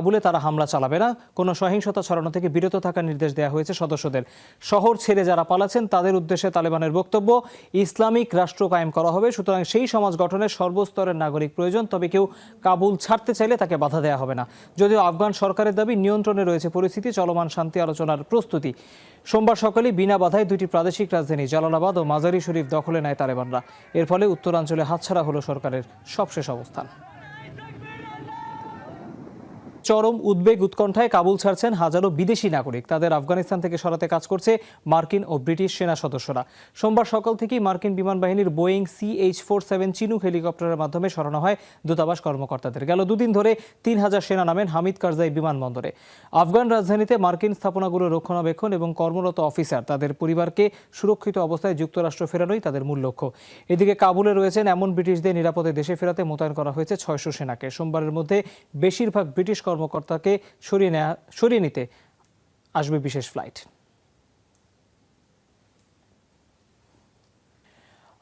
কাবুলে তারা হামলা চালাবে না, কোনো সহিংসতা ছড়ানো থেকে বিরত থাকার নির্দেশ দেওয়া হয়েছে সদস্যদের। শহর ছেড়ে যারা পালাচ্ছেন তাদের উদ্দেশ্যে তালেবানের বক্তব্য, ইসলামিক রাষ্ট্র কায়েম করা হবে, সুতরাং সেই সমাজ গঠনের সর্বস্তরের নাগরিক প্রয়োজন, তবে কেউ কাবুল ছাড়তে চাইলে তাকে বাধা দেওয়া হবে না। যদিও আফগান সরকারের দাবি নিয়ন্ত্রণে রয়েছে পরিস্থিতি, চলমান শান্তি আলোচনার প্রস্তুতি। সোমবার সকালে বিনা বাধায় দুটি প্রাদেশিক রাজধানী জালালাবাদ ও মাজারি শরীফ দখলে নেয় তালেবানরা। এর ফলে উত্তরাঞ্চলে হাতছাড়া হলো সরকারের সবশেষ অবস্থান। চরম উদ্বেগ উৎকণ্ঠায় কাবুল ছাড়ছেন হাজারো বিদেশি নাগরিক। তাদের আফগানিস্তান থেকে সরাতে কাজ করছে মার্কিন ও ব্রিটিশ সেনা সদস্যরা। সোমবার সকাল থেকেই মার্কিন বিমান বাহিনীর বোয়িং CH-47 চিনুক হেলিকপ্টারের মাধ্যমে সরানো হয় দূতাবাস কর্মকর্তাদের। গেল দুদিন ধরে 3000 সেনা নামেন হামিদ কারজাই বিমানবন্দরে। আফগান রাজধানীতে মার্কিন স্থাপনাগুলো রক্ষণাবেক্ষণ এবং কর্মরত অফিসার তাদের পরিবারকে সুরক্ষিত অবস্থায় যুক্তরাষ্ট্র ফেরানোই তাদের মূল লক্ষ্য। এদিকে কাবুলে রয়েছেন এমন ব্রিটিশদের নিরাপদে দেশে ফেরাতে মোতায়েন করা হয়েছে 600 সেনাকে। সোমবারের মধ্যে বেশিরভাগ ব্রিটিশ কর্মকর্তাকে সরিয়ে নিতে আসবে বিশেষ ফ্লাইট।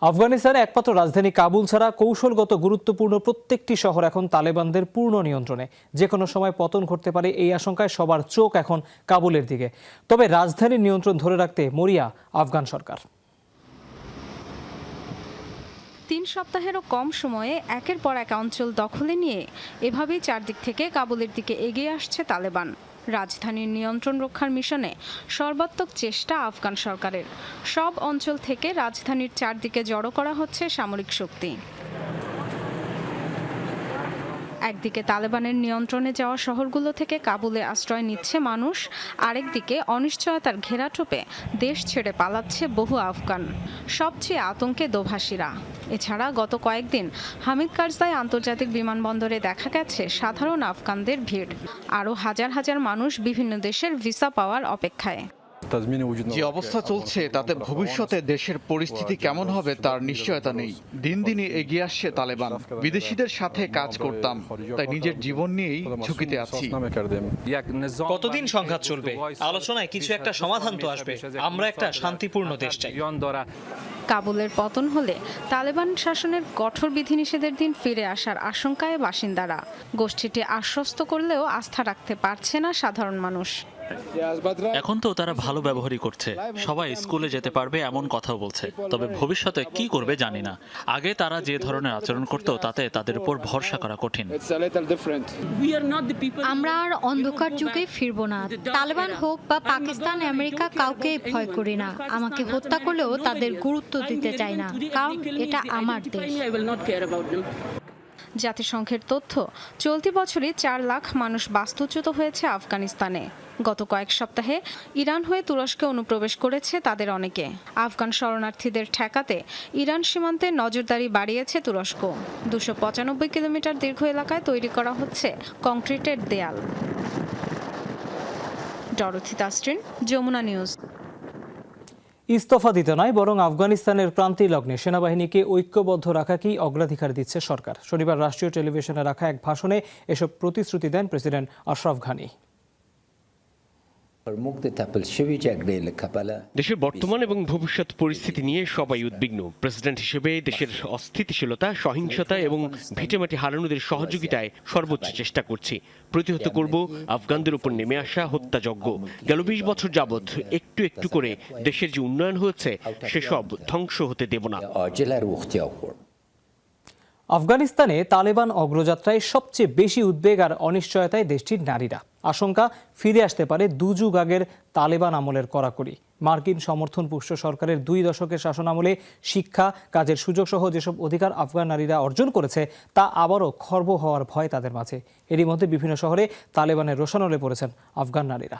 আফগানিস্তানে একমাত্র রাজধানী কাবুল ছাড়া কৌশলগত গুরুত্বপূর্ণ প্রত্যেকটি শহর এখন তালেবানদের পূর্ণ নিয়ন্ত্রণে। যে কোনো সময় পতন ঘটতে পারে এই আশঙ্কায় সবার চোখ এখন কাবুলের দিকে। তবে রাজধানীর নিয়ন্ত্রণ ধরে রাখতে মরিয়া আফগান সরকার। 3 সপ্তাহেরও কম সময়ে একের পর এক অঞ্চল দখলে নিয়ে এভাবেই চারদিক থেকে কাবুলের দিকে এগিয়ে আসছে তালেবান। রাজধানীর নিয়ন্ত্রণ রক্ষার মিশনে সর্বাত্মক চেষ্টা আফগান সরকারের। সব অঞ্চল থেকে রাজধানীর চারদিকে জড়ো করা হচ্ছে সামরিক শক্তি। একদিকে তালেবানের নিয়ন্ত্রণে যাওয়া শহরগুলো থেকে কাবুলে আশ্রয় নিচ্ছে মানুষ, আরেকদিকে অনিশ্চয়তার ঘেরাটোপে দেশ ছেড়ে পালাচ্ছে বহু আফগান। সবচেয়ে আতঙ্কে দোভাষীরা। এছাড়া গত কয়েকদিন হামিদ কারজাই আন্তর্জাতিক বিমানবন্দরে দেখা গেছে সাধারণ আফগানদের ভিড়। আরও হাজার হাজার মানুষ বিভিন্ন দেশের ভিসা পাওয়ার অপেক্ষায়। যে অবস্থা চলছে তাতে ভবিষ্যতে দেশের পরিস্থিতি কেমন হবে তার নিশ্চয়তা নেই। দিন দিনই এগিয়ে আসছে তালেবান। বিদেশিদের সাথে কাজ করতাম, তাই নিজের জীবন নিয়েই ঝুঁকিতে আছি। কতদিন সংঘাত চলবে? আলোচনায় কিছু একটা সমাধান তো আসবে। আমরা একটা শান্তিপূর্ণ দেশ চাই। কাবুলের পতন হলে তালেবান শাসনের কঠোর বিধিনিষেধের দিন ফিরে আসার আশঙ্কায় বাসিন্দারা। গোষ্ঠীটি আশ্বস্ত করলেও আস্থা রাখতে পারছে না সাধারণ মানুষ। এখন তো তারা ভালো ব্যবহারই করছে, সবাই স্কুলে যেতে পারবে এমন কথাও বলছে। তবে ভবিষ্যতে কি করবে জানি না। আগে তারা যে ধরনের আচরণ করত তাতে তাদের উপর ভরসা করা কঠিন। আমরা আর অন্ধকার যুগে ফিরব না। তালেবান হোক বা পাকিস্তান, আমেরিকা, কাউকে ভয় করি না। আমাকে হত্যা করলেও তাদের গুরুত্ব দিতে চাই না, কারণ এটা আমার দেশ। জাতিসংঘের তথ্য, চলতি বছরই 4 লাখ মানুষ বাস্তুচ্যুত হয়েছে আফগানিস্তানে। গত কয়েক সপ্তাহে ইরান হয়ে তুরস্কে অনুপ্রবেশ করেছে তাদের অনেকে। আফগান শরণার্থীদের ঠেকাতে ইরান সীমান্তে নজরদারি বাড়িয়েছে তুরস্ক। 295 কিলোমিটার দীর্ঘ এলাকায় তৈরি করা হচ্ছে কংক্রিটের দেয়াল। Dorothy Tasrin, Jamuna News. ইস্তফা দিতে নয়, বরং আফগানিস্তানের প্রান্তিক লগ্নে সেনাবাহিনীকে ঐক্যবদ্ধ রাখাকেই অগ্রাধিকার দিচ্ছে সরকার। শনিবার রাষ্ট্রীয় টেলিভিশনে রাখা এক ভাষণে এসব প্রতিশ্রুতি দেন প্রেসিডেন্ট আশরাফ ঘানি। দেশের বর্তমান এবং ভবিষ্যৎ পরিস্থিতি নিয়ে সবাই উদ্বিগ্ন। প্রেসিডেন্ট হিসেবে দেশের অস্থিতিশীলতা, সহিংসতা এবং ভিটেমাটি হারানোদের সহযোগিতায় সর্বোচ্চ চেষ্টা করছি। প্রতিহত করব আফগানদের উপর নেমে আসা হত্যাযজ্ঞ। গেল 20 বছর যাবৎ একটু একটু করে দেশের যে উন্নয়ন হয়েছে সেসব ধ্বংস হতে দেব না। আফগানিস্তানে তালেবান অগ্রযাত্রায় সবচেয়ে বেশি উদ্বেগ আর অনিশ্চয়তায় দেশটির নারীরা। আশঙ্কা ফিরে আসতে পারে দুযুগ আগের তালেবান আমলের কড়াকড়ি। মার্কিন সমর্থনপুষ্ট সরকারের 2 দশকের শাসন আমলে শিক্ষা, কাজের সুযোগ সহ যেসব অধিকার আফগান নারীরা অর্জন করেছে তা আবারও খর্ব হওয়ার ভয় তাদের মাঝে। এরই মধ্যে বিভিন্ন শহরে তালেবানের রোষানলে পড়েছেন আফগান নারীরা।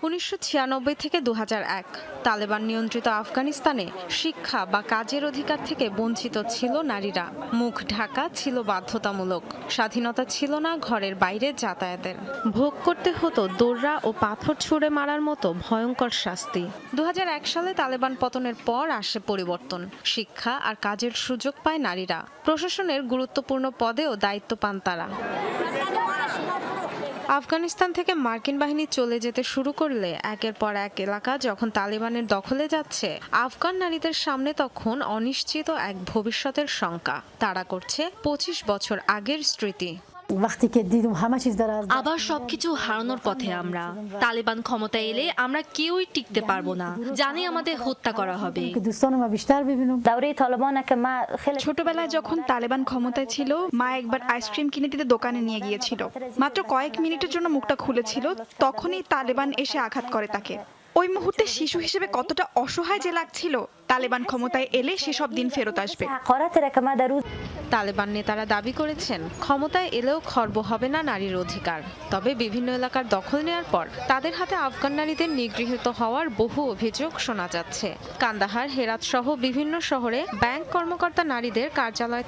1996 থেকে 2001 তালেবান নিয়ন্ত্রিত আফগানিস্তানে শিক্ষা বা কাজের অধিকার থেকে বঞ্চিত ছিল নারীরা। মুখ ঢাকা ছিল বাধ্যতামূলক। স্বাধীনতা ছিল না ঘরের বাইরে যাতায়াতের। ভোগ করতে হতো দৌড়া ও পাথর ছুঁড়ে মারার মতো ভয়ঙ্কর শাস্তি। 2001 সালে তালেবান পতনের পর আসে পরিবর্তন। শিক্ষা আর কাজের সুযোগ পায় নারীরা। প্রশাসনের গুরুত্বপূর্ণ পদেও দায়িত্ব পান তারা। আফগানিস্তান থেকে মার্কিন বাহিনী চলে যেতে শুরু করলে একের পর এক এলাকা যখন তালেবানের দখলে যাচ্ছে, আফগান নারীদের সামনে তখন অনিশ্চিত এক ভবিষ্যতের শঙ্কা তাড়া করছে 25 বছর আগের স্মৃতি। আবার সবকিছু হারানোর পথে আমরা। তালেবান ক্ষমতায় এলে আমরা কেউই টিকতে পারবো না, জানি আমাদের হত্যা করা হবে। ছোটবেলায় যখন তালেবান ক্ষমতায় ছিল, মা একবার আইসক্রিম কিনে দিতে দোকানে নিয়ে গিয়েছিল। মাত্র কয়েক মিনিটের জন্য মুখটা খুলেছিল, তখনই তালেবান এসে আঘাত করে তাকে। ওই মুহূর্তে শিশু হিসেবে কতটা অসহায় যে লাগছিল। তালেবান ক্ষমতায় এলে সেসব দিন ফেরত আসবে। তালেবান নেতারা দাবি করেছেন ক্ষমতায় এলেও খর্ব হবে না নারীর অধিকার। তবে বিভিন্ন এলাকার দখল নেওয়ার পর তাদের হাতে আফগান নারীদের নিগৃহীত হওয়ার বহু অভিযোগ শোনা যাচ্ছে। কান্দাহার, হেরাত সহ বিভিন্ন শহরে ব্যাংক কর্মকর্তা নারীদের কার্যালয়